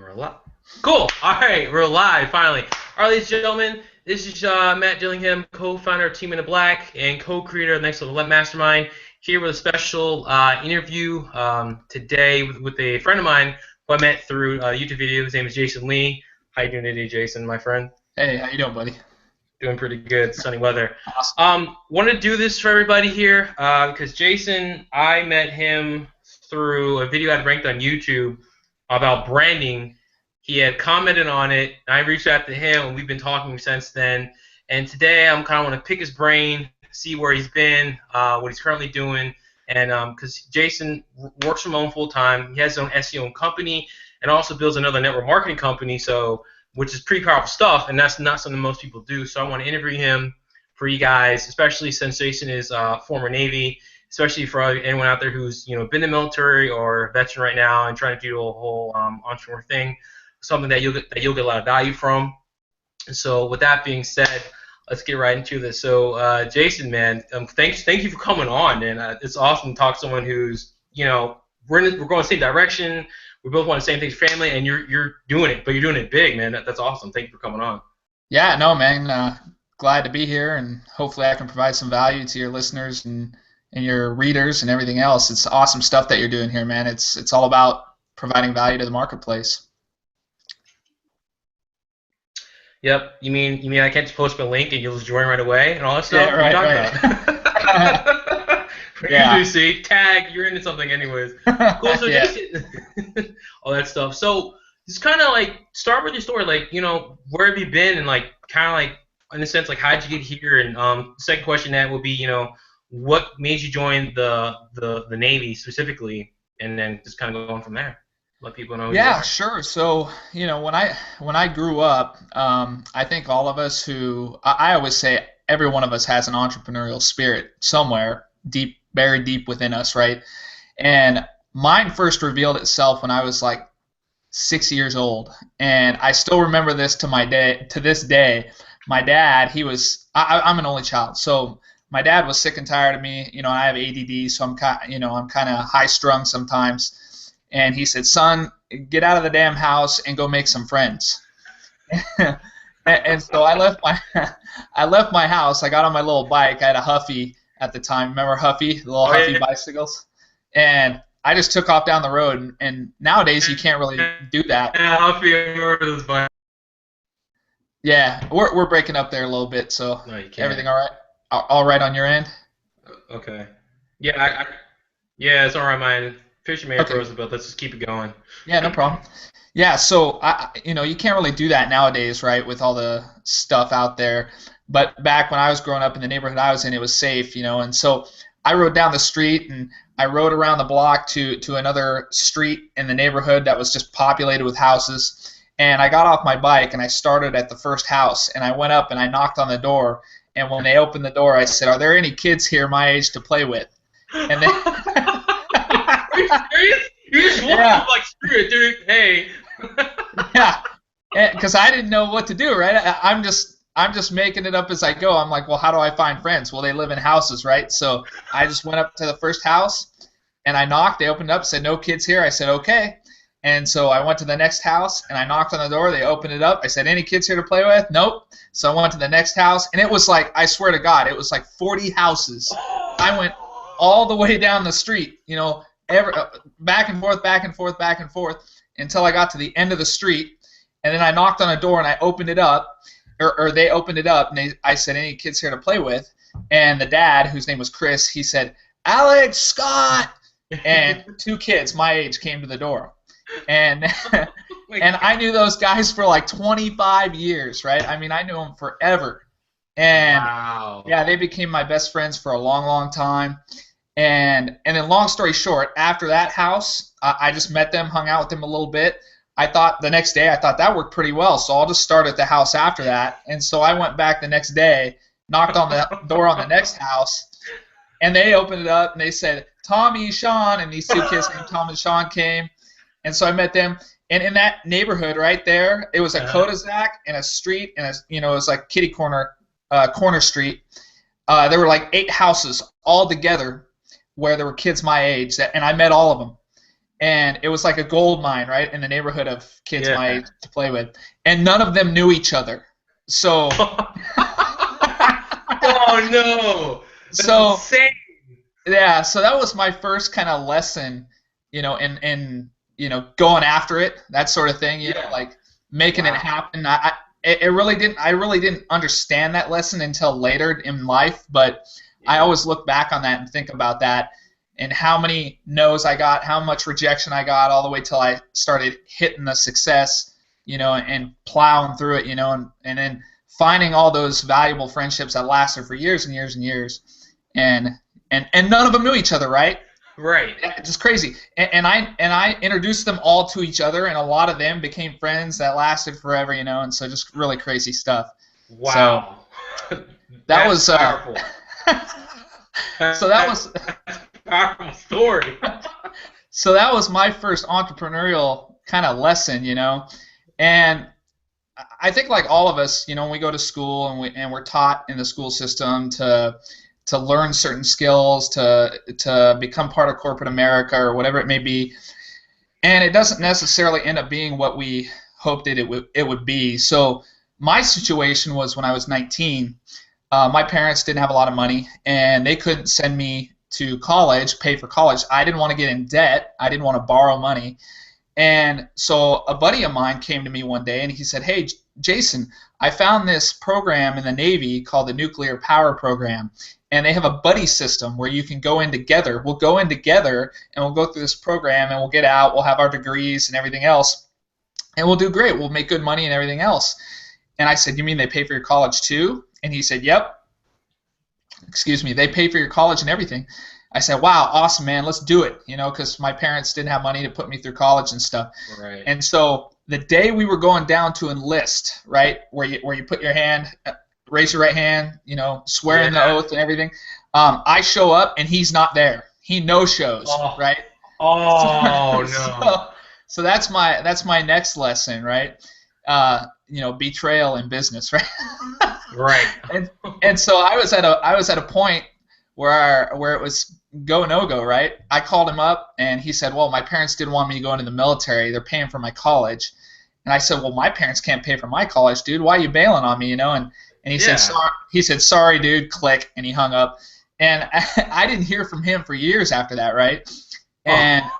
we're live. Cool. All right, we're live finally. All right, ladies and gentlemen, this is Matt Dillingham, co-founder of Team in the Black and co-creator of Next Level Mastermind. Here with a special interview today with a friend of mine who I met through a YouTube video. His name is Jason Lee. How you doing today, Jason, my friend? Hey, how you doing, buddy? Doing pretty good. Sunny weather. Awesome. Want to do this for everybody here because Jason, I met him through a video I'd ranked on YouTube about branding. He had commented on it, and I reached out to him, and we've been talking since then. And today I'm kind of want to pick his brain, see where he's been, what he's currently doing, and because Jason works from home full time, he has his own SEO company, and also builds another network marketing company, which is pretty powerful stuff, and that's not something most people do. So I want to interview him for you guys, especially since Jason is former Navy, especially for anyone out there who's been in the military or a veteran right now and trying to do a whole entrepreneur thing, something that you'll get a lot of value from. And so with that being said, let's get right into this. So Jason, man, thank you for coming on, and it's awesome to talk to someone who's we're going the same direction. We both want the same things, family, and you're doing it, but you're doing it big, man. That's awesome. Thank you for coming on. Yeah, no, man. Glad to be here, and hopefully I can provide some value to your listeners and your readers and everything else. It's awesome stuff that you're doing here, man. It's all about providing value to the marketplace. Yep. You mean I can't just post my link and you'll just join right away and all that stuff? Yeah, right. Yeah. Usually see, tag, you're into something anyways. Cool. So Yeah. Jason, all that stuff. So just kind of like start with your story, like where have you been, and like kind of like in a sense like how did you get here, and second question that would be what made you join the Navy specifically, and then just kind of go on from there. Let people know. Yeah, sure. So when I grew up, I think all of us I always say every one of us has an entrepreneurial spirit somewhere deep, buried deep within us, right? And mine first revealed itself when I was like 6 years old, and I still remember this to this day. My dad, I'm an only child, so my dad was sick and tired of me. I have ADD, so I'm kind of high strung sometimes. And he said, "Son, get out of the damn house and go make some friends." And so I left my house. I got on my little bike. I had a Huffy at the time. Remember Huffy, the little Huffy bicycles? And I just took off down the road. And nowadays you can't really do that. Yeah, Huffy, I remember those bikes. Yeah, we're breaking up there a little bit. So no, you can't. Everything all right? All right on your end? Okay. Yeah, yeah, it's all right, man. Fisherman Okay. Roosevelt. Let's just keep it going. Yeah, no problem. Yeah, so you can't really do that nowadays, right, with all the stuff out there. But back when I was growing up in the neighborhood I was in, it was safe, and so I rode down the street and I rode around the block to another street in the neighborhood that was just populated with houses. And I got off my bike and I started at the first house, and I went up and I knocked on the door. And when they opened the door, I said, "Are there any kids here my age to play with?" And they Are you serious? You just walked up like, screw it, dude. Hey. Yeah, because I didn't know what to do, right? I'm just making it up as I go. I'm like, well, how do I find friends? Well, they live in houses, right? So I just went up to the first house and I knocked. They opened up, said, "No kids here." I said, "Okay." And so I went to the next house and I knocked on the door. They opened it up. I said, "Any kids here to play with?" "Nope." So I went to the next house, and it was like, I swear to God, it was like 40 houses. I went all the way down the street, back and forth, back and forth, back and forth, until I got to the end of the street. And then I knocked on a door and I opened it up, or they opened it up, and I said, "Any kids here to play with?" And the dad, whose name was Chris, he said, "Alex, Scott," and two kids my age came to the door. And and I knew those guys for like 25 years, right? I mean, I knew them forever. And wow. Yeah, they became my best friends for a long, long time. And then long story short, after that house, I just met them, hung out with them a little bit. The next day, I thought that worked pretty well, so I'll just start at the house after that. And so I went back the next day, knocked on the door on the next house, and they opened it up, and they said, "Tommy, Sean," and these two kids named Tom and Sean came. And so I met them. And in that neighborhood right there, it was a cul-de-sac and a street, and it was like kitty corner street. There were like 8 houses all together where there were kids my age, and I met all of them. and it was like a gold mine, right, in the neighborhood of kids my Yeah. age to play with, and none of them knew each other. So, Oh no, that's so insane. yeah, so that was my first kind of lesson, in going after it, that sort of thing, Yeah. like making it Wow. happen. I really didn't understand that lesson until later in life, but I Yeah. always look back on that and think about that and how many no's I got, how much rejection I got, all the way till I started hitting the success, and plowing through it, and then finding all those valuable friendships that lasted for years and years and years, and and none of them knew each other, right? Right. It's just crazy. And I introduced them all to each other, and a lot of them became friends that lasted forever, and so just really crazy stuff. So Wow. that That's was powerful. so that was That's a powerful story. so that was my first entrepreneurial kind of lesson, and I think like all of us, when we go to school and we're taught in the school system to learn certain skills, to become part of corporate America or whatever it may be, and it doesn't necessarily end up being what we hoped it would be. So my situation was when I was 19, my parents didn't have a lot of money and they couldn't send me to college, pay for college. I didn't want to get in debt. I didn't want to borrow money. And so a buddy of mine came to me one day and he said, "Hey, Jason, I found this program in the Navy called the Nuclear Power Program. And they have a buddy system where you can go in together. We'll go in together and we'll go through this program and we'll get out. We'll have our degrees and everything else. And we'll do great. We'll make good money and everything else." And I said, "You mean they pay for your college too?" And he said, "Yep. Excuse me, they pay for your college and everything." I said, "Wow, awesome, man. Let's do it." Because my parents didn't have money to put me through college and stuff. Right. And so the day we were going down to enlist, right, where you put your hand, raise your right hand, swearing the Yeah. oath and everything, I show up and he's not there. He no shows, Oh. right? Oh no. So that's my next lesson, right? Betrayal in business, right? Right. and so I was at a point where it was go no go, right? I called him up and he said, "Well, my parents didn't want me to go into the military. They're paying for my college." And I said, "Well, my parents can't pay for my college, dude. Why are you bailing on me?" And he said, Yeah. "Sorry." He said, "Sorry, dude." Click, and he hung up. And I didn't hear from him for years after that, right? And Oh.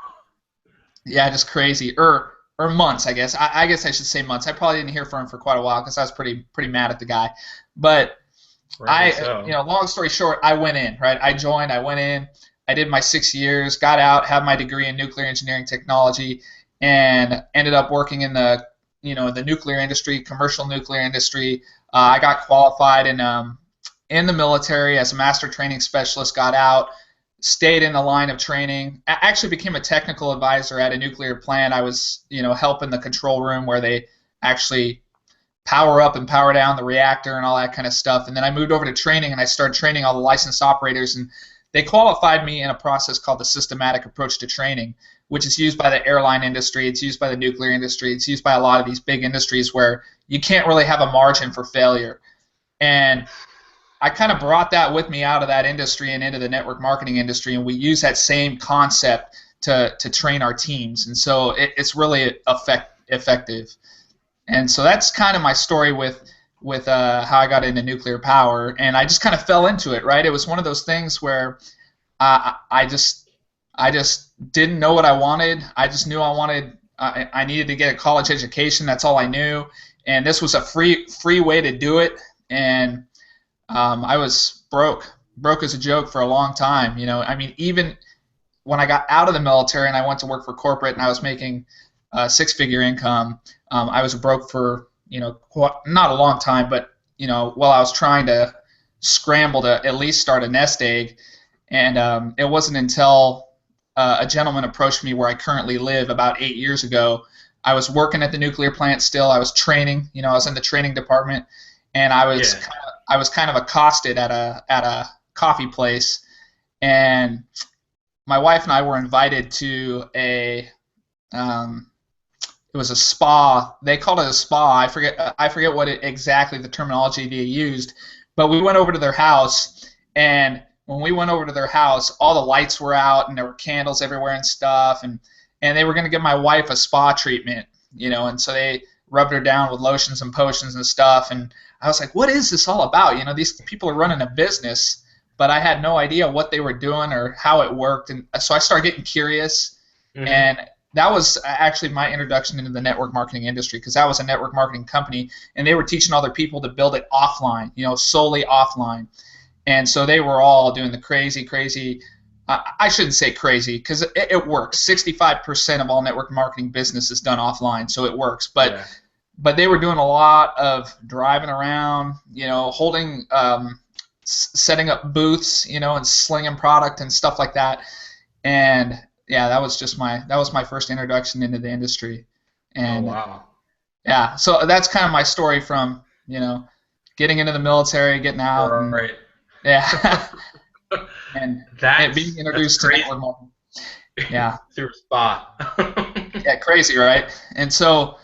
yeah, just crazy. Or months, I guess. I guess I should say months. I probably didn't hear from him for quite a while because I was pretty mad at the guy. But Rightly so. long story short, I went in, right? I joined, I went in, I did my 6 years, got out, had my degree in nuclear engineering technology, and ended up working in the nuclear industry, commercial nuclear industry. I got qualified in the military as a master training specialist, got out, stayed in the line of training, actually became a technical advisor at a nuclear plant. I was, helping the control room where they actually power up and power down the reactor and all that kind of stuff. And then I moved over to training and I started training all the licensed operators, and they qualified me in a process called the systematic approach to training, which is used by the airline industry, it's used by the nuclear industry, it's used by a lot of these big industries where you can't really have a margin for failure. And I kind of brought that with me out of that industry and into the network marketing industry, and we use that same concept to train our teams. And so it's really effective. And so that's kind of my story with how I got into nuclear power, and I just kind of fell into it. Right, it was one of those things where I just didn't know what I wanted. I just knew I needed to get a college education. That's all I knew, and this was a free way to do it. And I was broke as a joke for a long time. I mean, even when I got out of the military and I went to work for corporate and I was making six-figure income, I was broke for not a long time, but while I was trying to scramble to at least start a nest egg. And it wasn't until a gentleman approached me where I currently live about 8 years ago. I was working at the nuclear plant still. I was training. I was in the training department, and Yeah. I was kind of accosted at a coffee place, and my wife and I were invited to um, it was a spa. They called it a spa. I forget what exactly the terminology they used, but we went over to their house, and when we went over to their house, all the lights were out and there were candles everywhere and stuff, and they were going to give my wife a spa treatment, and so they rubbed her down with lotions and potions and stuff, and I was like, what is this all about? These people are running a business, but I had no idea what they were doing or how it worked, and so I started getting curious, and that was actually my introduction into the network marketing industry, because that was a network marketing company, and they were teaching other people to build it offline, solely offline. And so they were all doing the crazy, I shouldn't say crazy, because it works. 65% of all network marketing business is done offline, so it works. But they were doing a lot of driving around, holding, setting up booths, and slinging product and stuff like that. And yeah, that was my first introduction into the industry. And oh, wow. Yeah, so that's kind of my story from, getting into the military, getting out, and Right. yeah, and being introduced to network marketing. Yeah. Through a spa. Yeah, crazy, right? And so,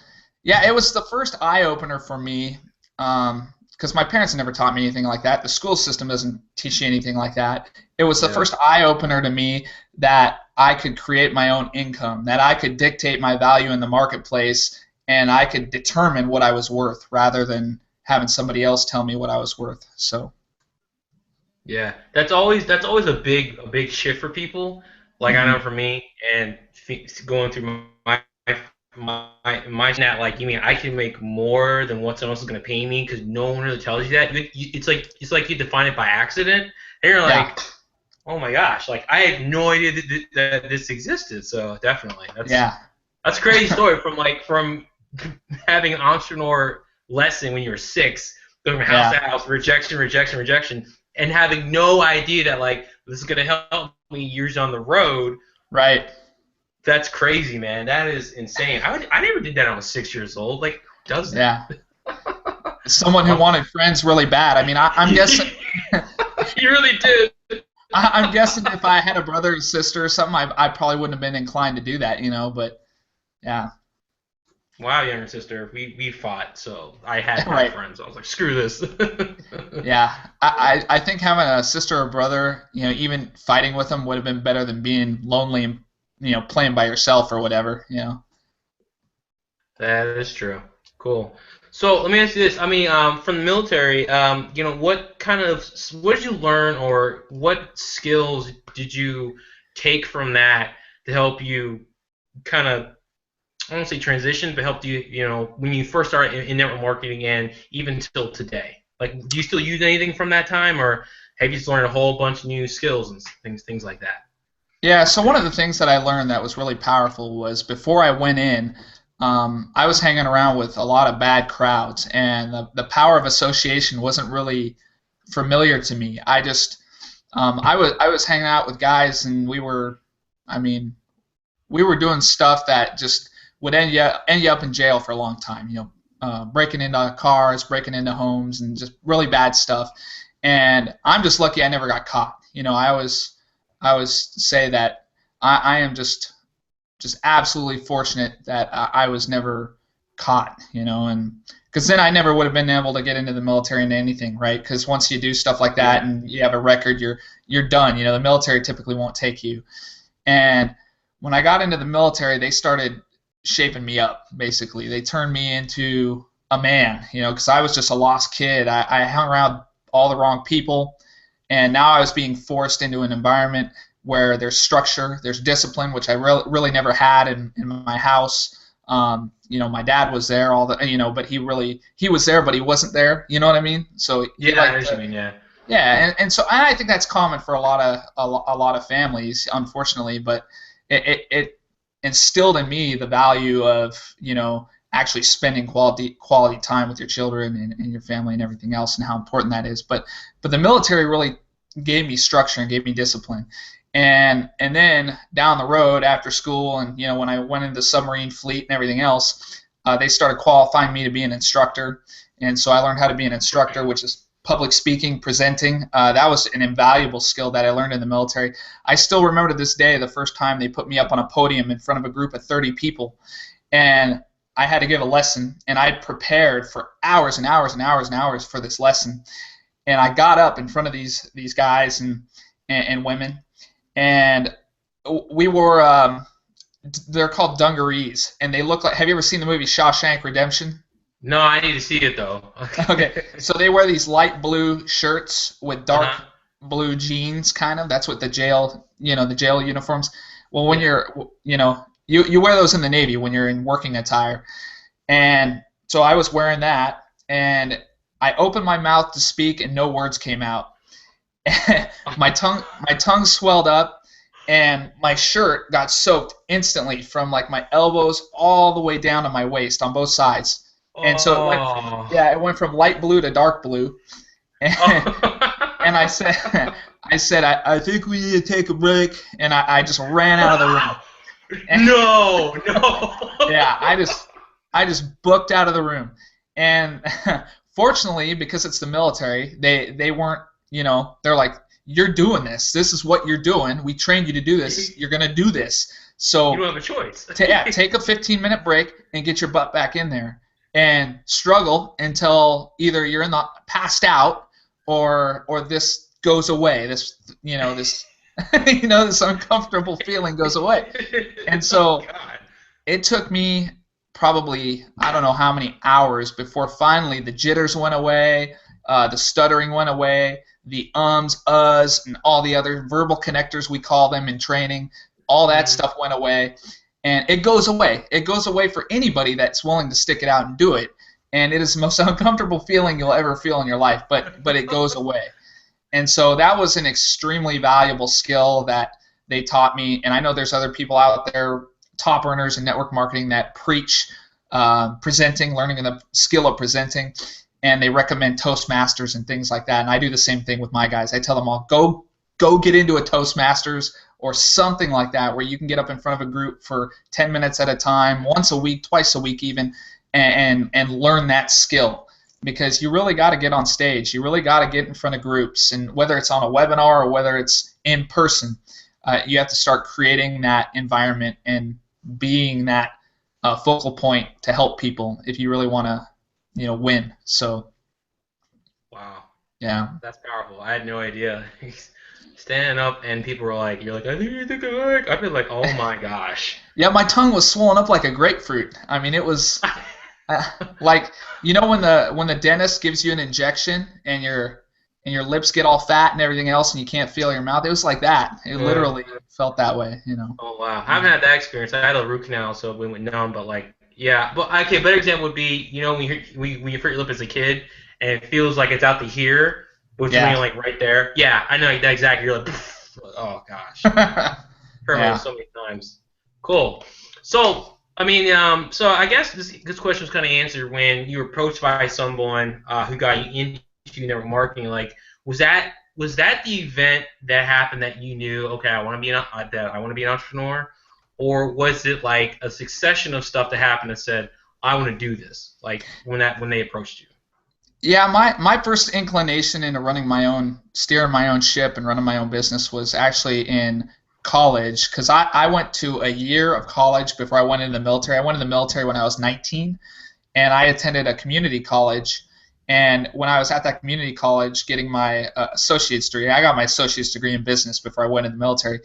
yeah, it was the first eye-opener for me, because my parents never taught me anything like that. The school system doesn't teach you anything like that. It was the first eye-opener to me that I could create my own income, that I could dictate my value in the marketplace, and I could determine what I was worth rather than having somebody else tell me what I was worth. So. Yeah, that's always a big shift for people. Like I know for me, and going through my snap, like you mean I can make more than what someone else is going to pay me, because no one really tells you that. It's like you define it by accident, and you're like, oh my gosh, like I had no idea that this existed. So definitely, that's a crazy story from having an entrepreneur lesson when you were 6, going from house to house, rejection, and having no idea that like this is gonna help me years down the road. Right. That's crazy, man. That is insane. I never did that when I was 6 years old. Like, who does that? Yeah. Someone who wanted friends really bad. I mean, I'm guessing. You really did. I'm guessing if I had a brother or sister or something, I probably wouldn't have been inclined to do that, But yeah. Wow, younger sister, we fought, so I had Right. friends. I was like, screw this. Yeah, I think having a sister or brother, even fighting with them would have been better than being lonely and playing by yourself or whatever. That is true. Cool. So let me ask you this. I mean, from the military, what did you learn, or what skills did you take from that to help you kind of, I don't want to say transition, but helped you, when you first started in network marketing and even till today? Like, do you still use anything from that time, or have you just learned a whole bunch of new skills and things like that? Yeah, so one of the things that I learned that was really powerful was before I went in, I was hanging around with a lot of bad crowds, and the power of association wasn't really familiar to me. I just, I was hanging out with guys, and we were doing stuff that just would end you up in jail for a long time. Breaking into cars, breaking into homes, and just really bad stuff. And I'm just lucky I never got caught. I always say that I am just absolutely fortunate that I was never caught. And because then I never would have been able to get into the military into anything, right? Because once you do stuff like that and you have a record, you're done. The military typically won't take you. And when I got into the military, they started shaping me up, basically. They turned me into a man, because I was just a lost kid. I hung around all the wrong people, and now I was being forced into an environment where there's structure, there's discipline, which I really never had in my house. My dad was there, but he was there, but he wasn't there. You know what I mean? So yeah, I know what you mean. Yeah. Yeah, and so I think that's common for a lot of families, unfortunately. But it instilled in me the value of actually spending quality time with your children and your family and everything else, and how important that is. But the military really gave me structure and gave me discipline. And then down the road after school, and when I went into the submarine fleet and everything else, they started qualifying me to be an instructor. And so I learned how to be an instructor, which is public speaking, presenting. That was an invaluable skill that I learned in the military. I still remember to this day the first time they put me up on a podium in front of a group of 30 people, and I had to give a lesson, and I'd prepared for hours and hours and hours and hours for this lesson. And I got up in front of these guys and women, and we wore they're called dungarees, and they look like. Have you ever seen the movie Shawshank Redemption? No, I need to see it though. Okay, Okay. so they wear these light blue shirts with dark Uh-huh. blue jeans, kind of. That's what the jail, the jail uniforms. Well, when Yeah. you're, you wear those in the Navy when you're in working attire. And so I was wearing that, and I opened my mouth to speak, and no words came out. my tongue swelled up, and my shirt got soaked instantly from like my elbows all the way down to my waist on both sides. And so Oh. yeah, it went from light blue to dark blue. And, and I said, I think we need to take a break, and I just ran out of the room. No, no. Yeah, I just booked out of the room. And fortunately, because it's the military, they weren't, they're like, you're doing this. This is what you're doing. We trained you to do this. You're gonna do this. So You don't have a choice. take a 15-minute break and get your butt back in there and struggle until either you're passed out or this goes away. This this this uncomfortable feeling goes away. And so God. it took me probably, I don't know how many hours before finally the jitters went away, the stuttering went away, the ums, uhs, and all the other verbal connectors we call them in training, all that stuff went away. And it goes away. It goes away for anybody that's willing to stick it out and do it. And it is the most uncomfortable feeling you'll ever feel in your life, but it goes away. And so that was an extremely valuable skill that they taught me. And I know there's other people out there, top earners in network marketing, that preach presenting, learning the skill of presenting, and they recommend Toastmasters and things like that. And I do the same thing with my guys. I tell them all, go get into a Toastmasters or something like that, where you can get up in front of a group for 10 minutes at a time, once a week, twice a week even, and learn that skill. Because you really got to get on stage. You really got to get in front of groups. And whether it's on a webinar or whether it's in person, you have to start creating that environment and being that focal point to help people if you really want to, win. So, Wow. yeah. That's powerful. I had no idea. Standing up and people were like, you're like, I think you're the guy. I've been like, oh my gosh. Yeah, my tongue was swollen up like a grapefruit. I mean, it was like, when the dentist gives you an injection and your lips get all fat and everything else and you can't feel your mouth. It was like that. It literally felt that way, Oh wow. I haven't had that experience. I had a root canal, so it went numb, but like, yeah. But okay, a better example would be, when you hurt your lip as a kid and it feels like it's out to here, which is when you're like right there. Yeah, I know that exactly. You're like, oh gosh. Heard Yeah. it so many times. Cool. So, I mean, so I guess this question was kind of answered when you were approached by someone who got you into network marketing. Like, was that the event that happened that you knew, okay, I want to be an entrepreneur, or was it like a succession of stuff that happened that said, I want to do this? Like when they approached you. Yeah, my first inclination into steering my own ship and running my own business was actually in college, because I went to a year of college before I went into the military. I went in the military when I was 19, and I attended a community college. And when I was at that community college getting my associate's degree, I got my associate's degree in business before I went into the military.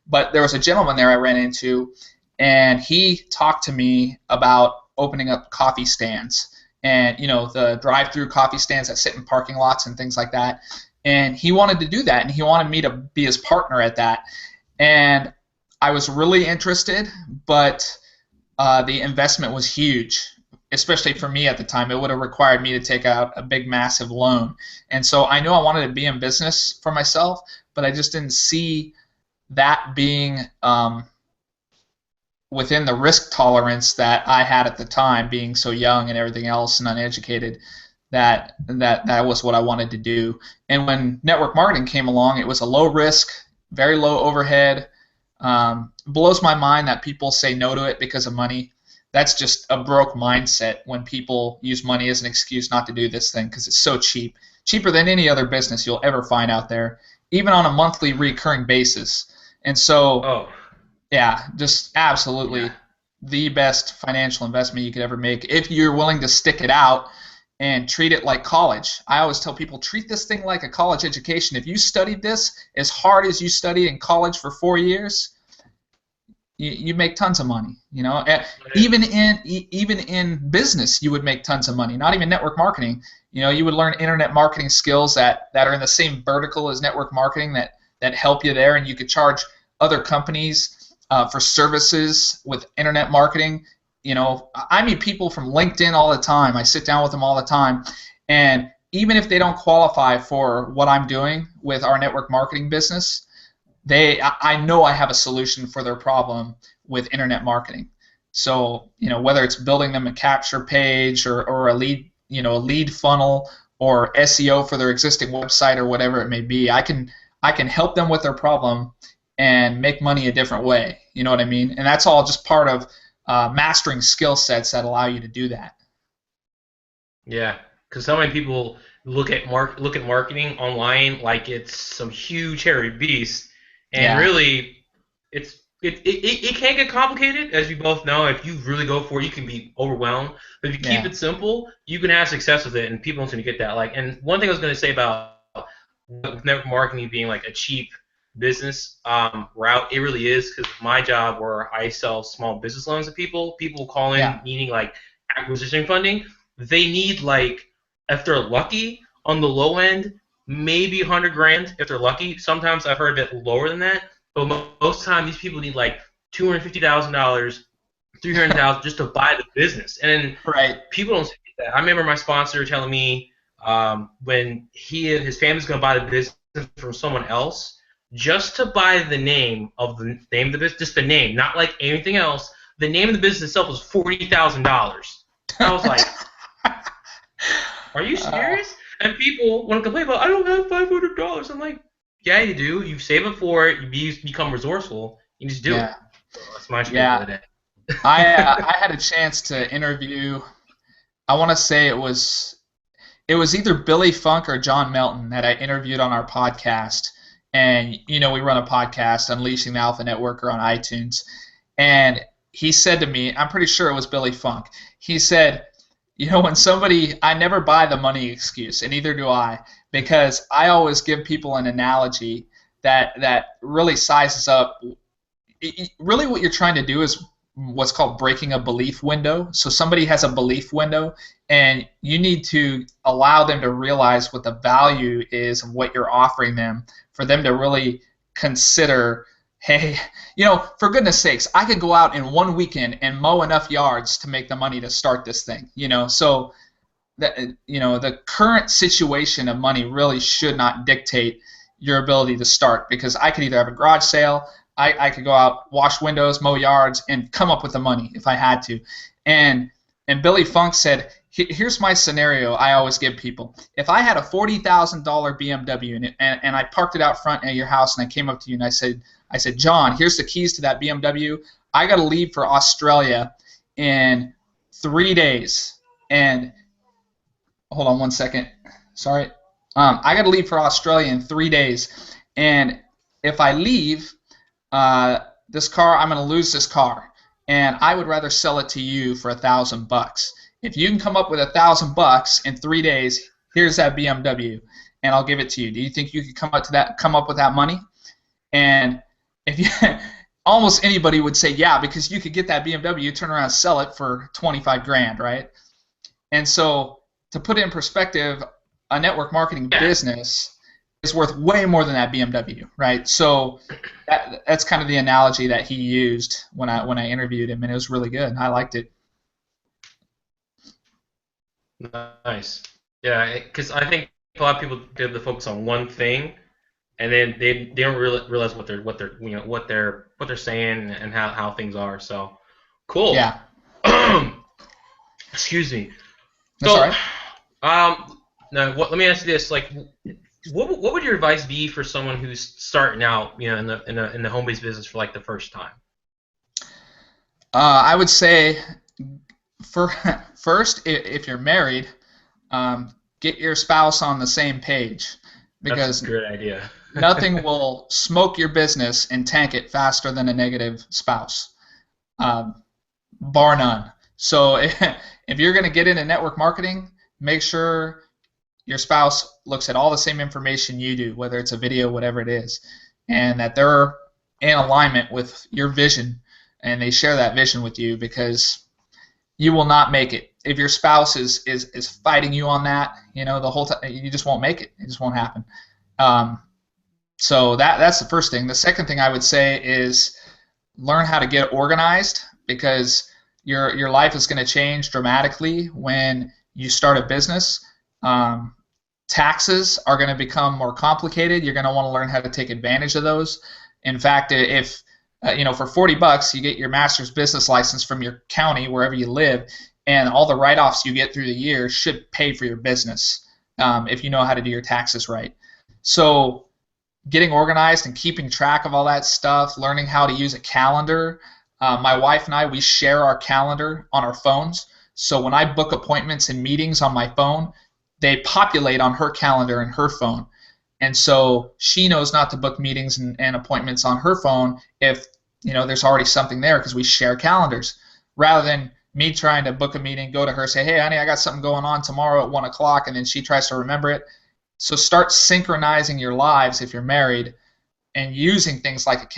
But there was a gentleman there I ran into, and he talked to me about opening up coffee stands. And the drive-through coffee stands that sit in parking lots and things like that. And he wanted to do that, and he wanted me to be his partner at that. And I was really interested, but the investment was huge, especially for me at the time. It would have required me to take out a big, massive loan. And so I knew I wanted to be in business for myself, but I just didn't see that being within the risk tolerance that I had at the time, being so young and everything else and uneducated. That was what I wanted to do. And when network marketing came along, it was a low risk, very low overhead. Blows my mind that people say no to it because of money. That's just a broke mindset when people use money as an excuse not to do this thing, because it's so cheap. Cheaper than any other business you'll ever find out there, even on a monthly recurring basis. And so, yeah, just absolutely the best financial investment you could ever make if you're willing to stick it out and treat it like college. I always tell people, treat this thing like a college education. If you studied this as hard as you studied in college for 4 years, you make tons of money. And even in business, you would make tons of money. Not even network marketing. You would learn internet marketing skills that are in the same vertical as network marketing that help you there, and you could charge other companies for services with internet marketing. I meet people from LinkedIn all the time. I sit down with them all the time, and even if they don't qualify for what I'm doing with our network marketing business, I know I have a solution for their problem with internet marketing. So, whether it's building them a capture page or a lead funnel or SEO for their existing website or whatever it may be, I can help them with their problem and make money a different way. You know what I mean? And that's all just part of mastering skill sets that allow you to do that. Yeah, because so many people look at marketing online like it's some huge hairy beast, and really, it can get complicated, as we both know. If you really go for it, you can be overwhelmed. But if you keep it simple, you can have success with it, and people don't seem to get that. And one thing I was going to say about network marketing being like a cheap business route, it really is, because my job where I sell small business loans to people call in needing like acquisition funding. They need, like, if they're lucky, on the low end, maybe 100 grand if they're lucky. Sometimes I've heard a bit lower than that, but most of the time these people need like $250,000, $300,000 just to buy the business. And then people don't say that. I remember my sponsor telling me when his family's going to buy the business from someone else, just to buy the name of the business, just the name, not like anything else. The name of the business itself was $40,000. I was like, are you serious? And people want to complain about, I don't have $500. I'm like, yeah, you do. You save it for it. You become resourceful. You just do it. So that's my spiel for the day. I had a chance to interview. I want to say it was either Billy Funk or John Melton that I interviewed on our podcast. And we run a podcast, Unleashing the Alpha Networker, on iTunes. And he said to me, I'm pretty sure it was Billy Funk. He said, when I never buy the money excuse, and neither do I, because I always give people an analogy that really sizes up. Really what you're trying to do is what's called breaking a belief window. So somebody has a belief window, and you need to allow them to realize what the value is of what you're offering them, for them to really consider, hey, for goodness sakes, I could go out in one weekend and mow enough yards to make the money to start this thing. So that the current situation of money really should not dictate your ability to start, because I could either have a garage sale, I could go out, wash windows, mow yards, and come up with the money if I had to. And Billy Funk said, here's my scenario I always give people. If I had a $40,000 BMW and I parked it out front at your house, and I came up to you and I said, John, here's the keys to that BMW. I got to leave for Australia in 3 days. And hold on one second. Sorry. I got to leave for Australia in 3 days. And if I leave this car, I'm going to lose this car. And I would rather sell it to you for $1,000. If you can come up with $1,000 in 3 days, here's that BMW, and I'll give it to you. Do you think you could come up with that money? And if you, almost anybody would say yeah, because you could get that BMW, turn around and sell it for 25 grand, right? And so, to put it in perspective, a network marketing business is worth way more than that BMW, right? So that's kind of the analogy that he used when I interviewed him, and it was really good. I liked it. Nice. Yeah, because I think a lot of people get the focus on one thing, and then they don't realize what they're saying and how things are. So cool. Yeah. Excuse me. That's all right. Now let me ask you this: like, what would your advice be for someone who's starting out, in the home-based business for like the first time? I would say, first, if you're married, get your spouse on the same page, because that's a good idea. nothing will smoke your business and tank it faster than a negative spouse, bar none. So if you're going to get into network marketing, make sure your spouse looks at all the same information you do, whether it's a video, whatever it is, and that they're in alignment with your vision and they share that vision with you, because you will not make it if your spouse is fighting you on that. The whole time, you just won't make it. It just won't happen. Um, so that's the first thing. The second thing I would say is learn how to get organized, because your life is going to change dramatically when you start a business. Taxes are going to become more complicated. You're going to want to learn how to take advantage of those. In fact, if for $40 you get your master's business license from your county wherever you live, and all the write-offs you get through the year should pay for your business, if you know how to do your taxes right. So getting organized and keeping track of all that stuff, learning how to use a calendar. My wife and I, we share our calendar on our phones. So when I book appointments and meetings on my phone, they populate on her calendar and her phone. And so she knows not to book meetings and appointments on her phone if there's already something there, because we share calendars. Rather than me trying to book a meeting, go to her, say, hey, honey, I got something going on tomorrow at 1 o'clock, and then she tries to remember it. So start synchronizing your lives if you're married, and using things like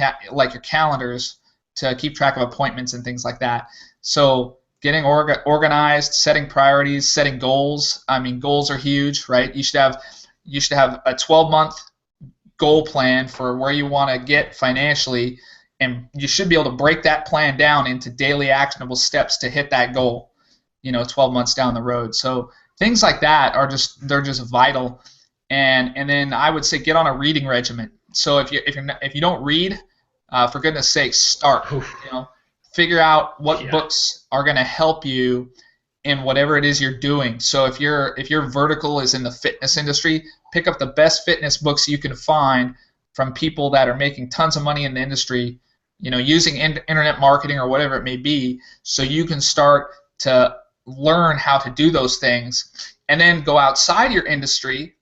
your calendars to keep track of appointments and things like that. So getting organized, setting priorities, setting goals. I mean, goals are huge, right? You should have a 12-month goal plan for where you want to get financially, and you should be able to break that plan down into daily actionable steps to hit that goal, 12 months down the road. So things like that they're just vital. And then I would say get on a reading regimen. So if you don't read, for goodness sake, start. Figure out what books are going to help you in whatever it is you're doing. So if your vertical is in the fitness industry, pick up the best fitness books you can find from people that are making tons of money in the industry, using internet marketing or whatever it may be, so you can start to learn how to do those things, and then go outside your industry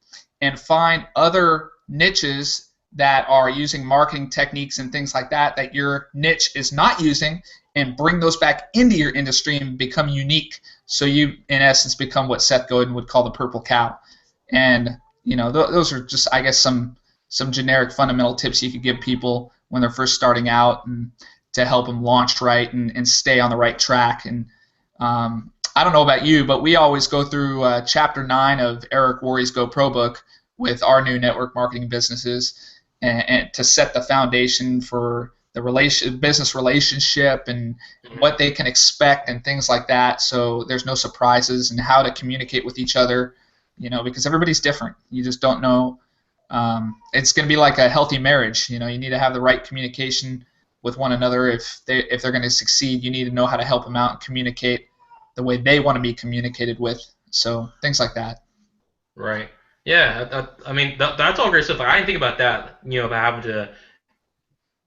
and find other niches that are using marketing techniques and things like that your niche is not using, and bring those back into your industry and become unique. So you, in essence, become what Seth Godin would call the purple cow. And those are just, I guess, some generic fundamental tips you could give people when they're first starting out, and to help them launch right and stay on the right track. And I don't know about you, but we always go through Chapter 9 of Eric Worre's Go Pro book with our new network marketing businesses, and to set the foundation for the business relationship and what they can expect and things like that, so there's no surprises, and how to communicate with each other, because everybody's different. You just don't know. It's going to be like a healthy marriage. You need to have the right communication with one another. If they're going to succeed, you need to know how to help them out and communicate the way they want to be communicated with. So things like that. Right. Yeah. I mean, that's all great stuff. I didn't think about that. About having to.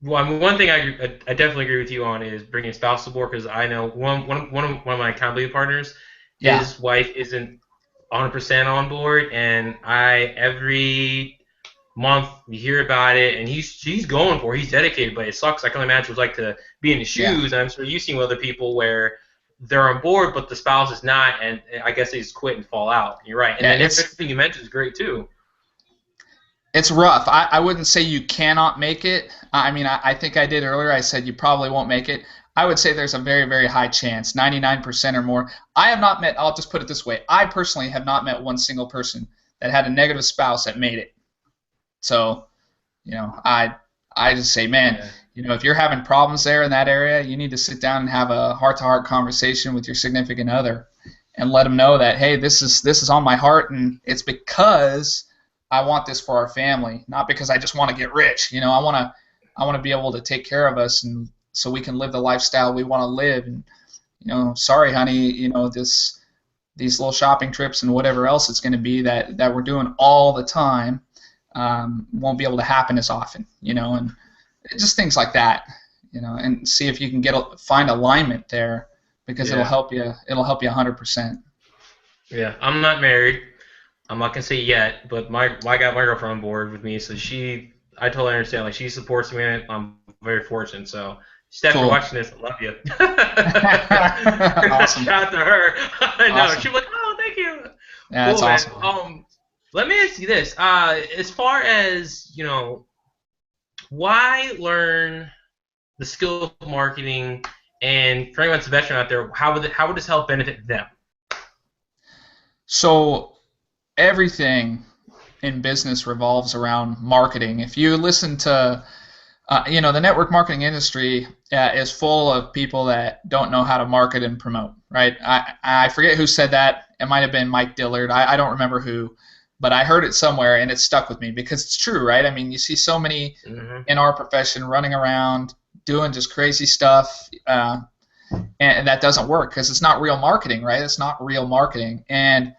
Well, I mean, one thing I definitely agree with you on is bringing a spouse aboard, because I know one of my accountability partners, his wife isn't 100% on board, and every month you hear about it, and he's going for it. He's dedicated, but it sucks. I can only imagine what it's like to be in his shoes. And I'm sure you've seen other people where they're on board, but the spouse is not, and I guess they just quit and fall out. You're right. And then everything you mentioned is great too. It's rough. I wouldn't say you cannot make it. I mean, I think I did earlier. I said you probably won't make it. I would say there's a very, very high chance, 99% or more. I have not met, I'll just put it this way, I personally have not met one single person that had a negative spouse that made it. So, I just say, man, if you're having problems there in that area, you need to sit down and have a heart-to-heart conversation with your significant other, and let them know that, hey, this is on my heart, and it's because I want this for our family, not because I just want to get rich. I want to be able to take care of us, and so we can live the lifestyle we want to live. And sorry, honey, these little shopping trips and whatever else it's going to be that we're doing all the time won't be able to happen as often. And just things like that. And see if you can find alignment there, because it'll help you. It'll help you 100%. Yeah, I'm not married. I'm not gonna say yet, but I got my girlfriend on board with me, so I totally understand. Like, she supports me in it. I'm very fortunate. So, Steph, you're watching this, I love you. Awesome. Shout out to her. I know. Awesome. She's like, oh, thank you. Yeah, that's awesome. Let me ask you this: as far as why learn the skill of marketing, and for anyone that's a veteran out there, how would this help benefit them? So everything in business revolves around marketing. If you listen to, the network marketing industry is full of people that don't know how to market and promote, right? I forget who said that. It might have been Mike Dillard. I don't remember who, but I heard it somewhere and it stuck with me because it's true, right? I mean, you see so many in our profession running around doing just crazy stuff, and that doesn't work because it's not real marketing, right? It's not real marketing. And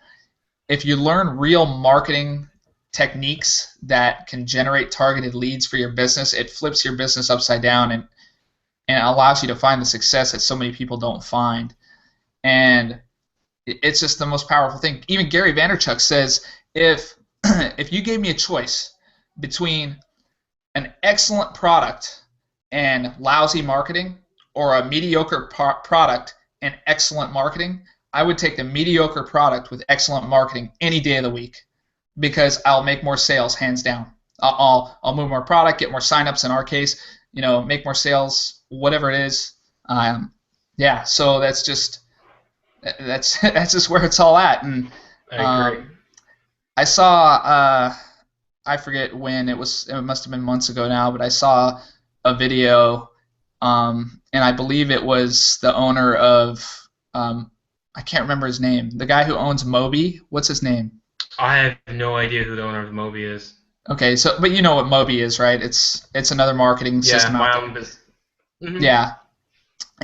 if you learn real marketing techniques that can generate targeted leads for your business, it flips your business upside down and allows you to find the success that so many people don't find. And it's just the most powerful thing. Even Gary Vaynerchuk says, if if you gave me a choice between an excellent product and lousy marketing, or a mediocre product and excellent marketing, I would take the mediocre product with excellent marketing any day of the week because I'll make more sales, hands down. I'll move more product, get more signups in our case, make more sales, whatever it is. Yeah, so that's just where it's all at. And I agree. I saw I forget when it was. It must have been months ago now, but I saw a video, and I believe it was the owner of I can't remember his name. The guy who owns Moby. What's his name? I have no idea who the owner of Moby is. Okay, so but you know what Moby is, right? It's another marketing Yeah, system out my there. own business. Mm-hmm. Yeah,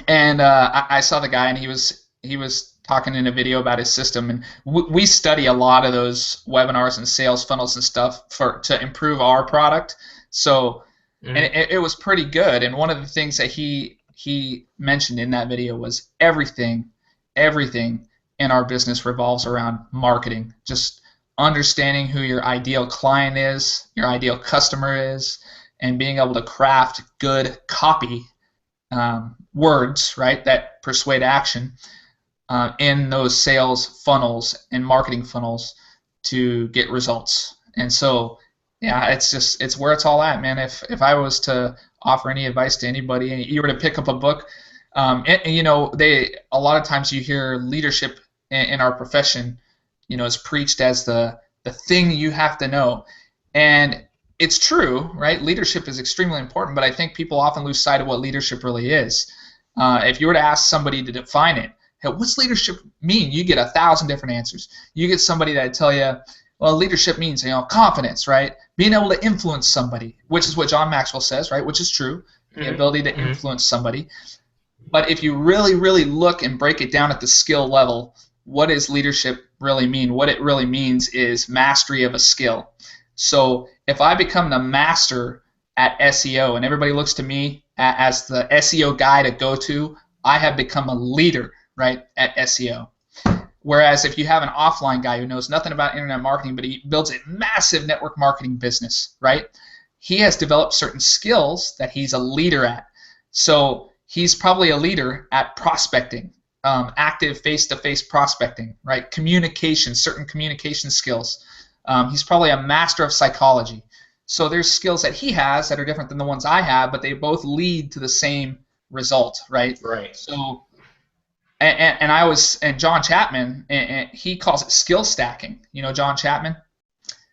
and I saw the guy, and he was talking in a video about his system, and we study a lot of those webinars and sales funnels and stuff to improve our product. So, and it was pretty good. And one of the things that he mentioned in that video was everything in our business revolves around marketing. Just understanding who your ideal client is, your ideal customer is, and being able to craft good copy, words, right, that persuade action in those sales funnels and marketing funnels to get results. And so, yeah, it's where it's all at, man. If I was to offer any advice to anybody, and you were to pick up a book, a lot of times you hear leadership in our profession, is preached as the thing you have to know, and it's true, right? Leadership is extremely important, but I think people often lose sight of what leadership really is. If you were to ask somebody to define it, hey, what's leadership mean? You get 1,000 different answers. You get somebody that tell you, well, leadership means confidence, right? Being able to influence somebody, which is what John Maxwell says, right? Which is true, the ability to influence somebody. But if you really, really look and break it down at the skill level, what does leadership really mean? What it really means is mastery of a skill. So if I become the master at SEO and everybody looks to me as the SEO guy to go to, I have become a leader, right, at SEO. Whereas if you have an offline guy who knows nothing about internet marketing, but he builds a massive network marketing business, right, he has developed certain skills that he's a leader at. So he's probably a leader at prospecting, active face-to-face prospecting, right, communication, certain communication skills. He's probably a master of psychology. So there's skills that he has that are different than the ones I have, but they both lead to the same result, right? Right. So, and John Chapman, and he calls it skill stacking. You know John Chapman?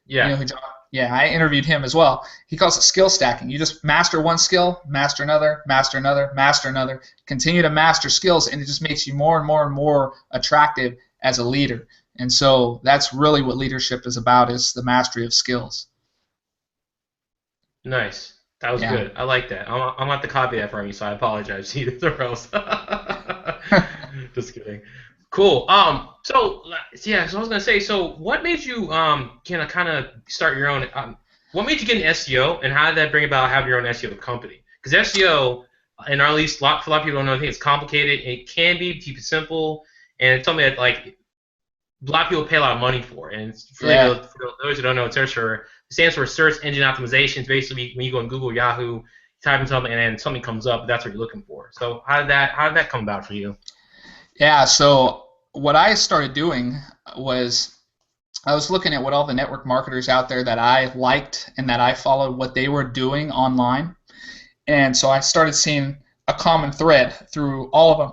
Yeah. You know who John? Yeah, I interviewed him as well. He calls it skill stacking. You just master one skill, master another, master another, master another, continue to master skills, and it just makes you more and more and more attractive as a leader. And so that's really what leadership is about, is the mastery of skills. Nice. That was good. I like that. I'm going to have to copy that from you, so I apologize to you or else. Just kidding. Cool. So I was gonna say. So, what made you kind of start your own? What made you get into SEO, and how did that bring about having your own SEO company? Because SEO, and at least for a lot of people don't know, I think it's complicated. It can be, keep it simple, and it's something that a lot of people pay a lot of money for. And for those who don't know, it stands for search engine optimization. It's basically when you go on Google, Yahoo, type in something, and then something comes up. That's what you're looking for. So, how did that come about for you? Yeah, so what I started doing was I was looking at what all the network marketers out there that I liked and that I followed, what they were doing online. And so I started seeing a common thread through all of them,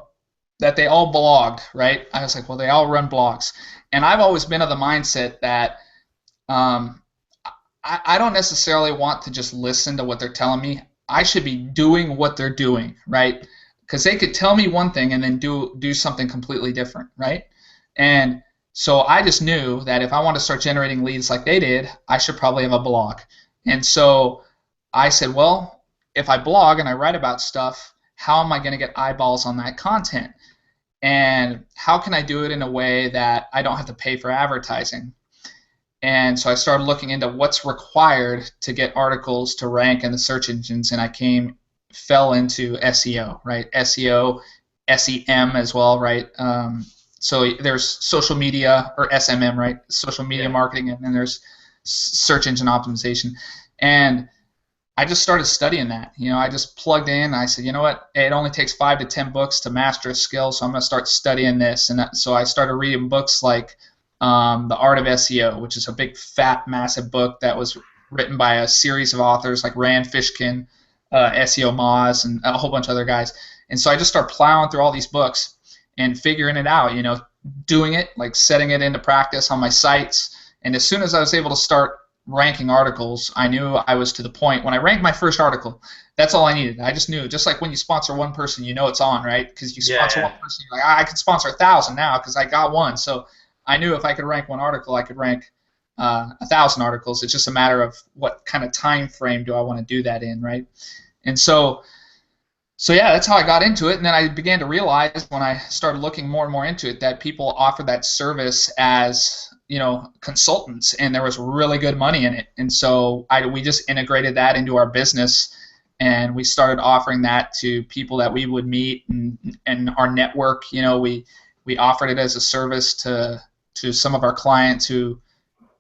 that they all blogged, right? I was like, well, they all run blogs. And I've always been of the mindset that um, I don't necessarily want to just listen to what they're telling me. I should be doing what they're doing, right? Because they could tell me one thing and then do something completely different, right? And so I just knew that if I want to start generating leads like they did, I should probably have a blog. And so I said, well, if I blog and I write about stuff, how am I going to get eyeballs on that content? And how can I do it in a way that I don't have to pay for advertising? And so I started looking into what's required to get articles to rank in the search engines, and fell into SEO, right? SEO, SEM as well, right? So there's social media, or SMM, right? Social media marketing, and then there's search engine optimization. And I just started studying that. I just plugged in. I said, you know what? It only takes 5 to 10 books to master a skill, so I'm going to start studying this. And so I started reading books like The Art of SEO, which is a big, fat, massive book that was written by a series of authors like Rand Fishkin, SEO Moz, and a whole bunch of other guys. And so I just started plowing through all these books and figuring it out, doing it, like setting it into practice on my sites. And as soon as I was able to start ranking articles, I knew I was to the point. When I ranked my first article, that's all I needed. I just knew, just like when you sponsor one person, it's on, right? Because you sponsor one person, you're like, I could sponsor 1,000 now because I got one. So I knew if I could rank one article, I could rank 1,000 articles. It's just a matter of what kind of time frame do I want to do that in, right? And so yeah, that's how I got into it. And then I began to realize when I started looking more and more into it that people offer that service as consultants, and there was really good money in it. And so we just integrated that into our business, and we started offering that to people that we would meet and our network. We offered it as a service to some of our clients who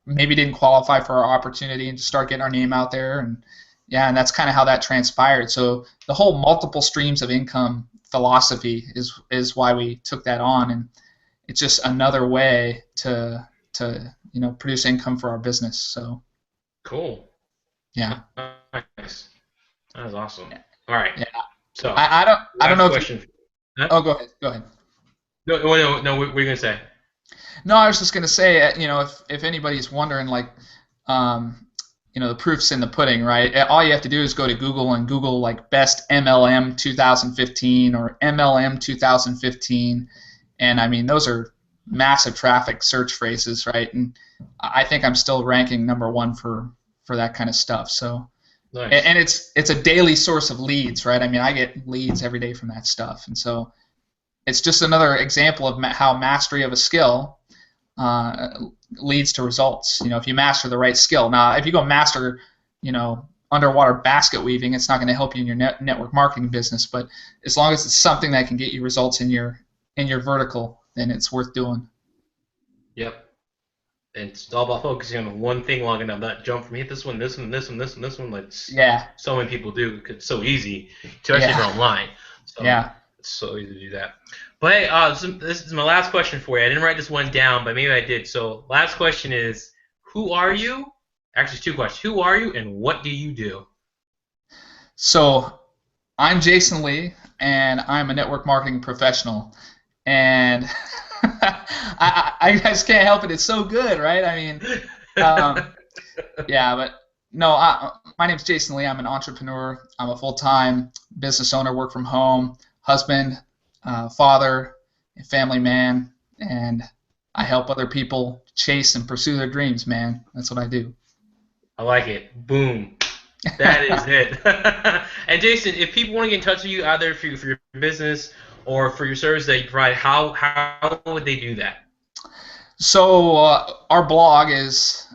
maybe didn't qualify for our opportunity, and to start getting our name out there. And that's kind of how that transpired. So the whole multiple streams of income philosophy is why we took that on, and it's just another way to produce income for our business. So cool. Yeah. Nice. That was awesome. All right. Yeah. So I don't know. Question. Huh? Oh, go ahead. No. What were you gonna say? No, I was just gonna say, if anybody's wondering, like, the proof's in the pudding, right? All you have to do is go to Google and Google like best MLM 2015 or MLM 2015, and I mean those are massive traffic search phrases, right? And I think I'm still ranking #1 for that kind of stuff. So, nice. And it's a daily source of leads, right? I mean, I get leads every day from that stuff, and so it's just another example of how mastery of a skill leads to results. If you master the right skill. Now, if you go master, underwater basket weaving, it's not going to help you in your network marketing business. But as long as it's something that can get you results in your vertical, then it's worth doing. Yep. And it's all about focusing on one thing long enough, not jump from this one, this one, this one, this one, this one. Like so many people do, because it's so easy, especially if you're online. So it's so easy to do that. But hey, this is my last question for you. I didn't write this one down, but maybe I did. So last question is, who are you? Actually, 2 questions. Who are you, and what do you do? So I'm Jason Lee, and I'm a network marketing professional. And I just can't help it. It's so good, right? I mean, but no, my name's Jason Lee. I'm an entrepreneur. I'm a full-time business owner, work from home, husband, father, family man, and I help other people chase and pursue their dreams, man. That's what I do. I like it. Boom. That is it. And Jason, if people want to get in touch with you, either for your business or for your service that you provide, how would they do that? So our blog is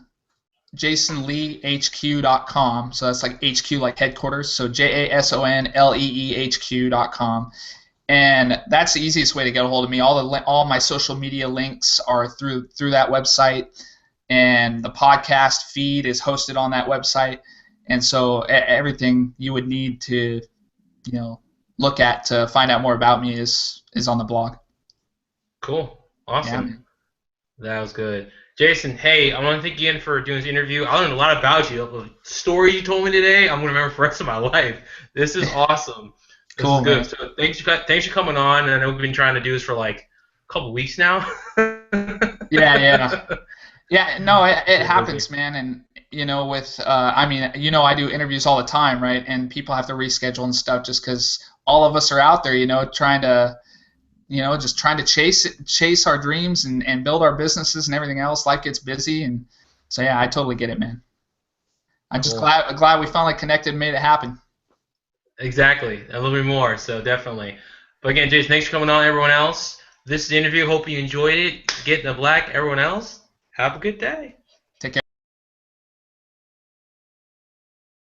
jasonleehq.com. So that's like HQ, like headquarters. So JASONLEEHQ.com. And that's the easiest way to get a hold of me. All my social media links are through that website, and the podcast feed is hosted on that website. And so everything you would need to, look at to find out more about me is on the blog. Cool. Awesome. That was good. Jason, hey, I want to thank you again for doing this interview. I learned a lot about you. The story you told me today, I'm going to remember for the rest of my life. This is awesome. This is Cool, good. man. So thanks for coming on. And I know we've been trying to do this for like a couple weeks now. Yeah, yeah. Yeah, no, it We're busy. happens, man. And, with, I mean, I do interviews all the time, right? And people have to reschedule and stuff just because all of us are out there, trying to, just trying to chase our dreams and build our businesses and everything else. Life gets busy. And so, yeah, I totally get it, man. I'm just Cool. glad we finally connected and made it happen. Exactly. A little bit more. So definitely. But again, Jason, thanks for coming on, everyone else. This is the interview. Hope you enjoyed it. Get in the black. Everyone else, have a good day.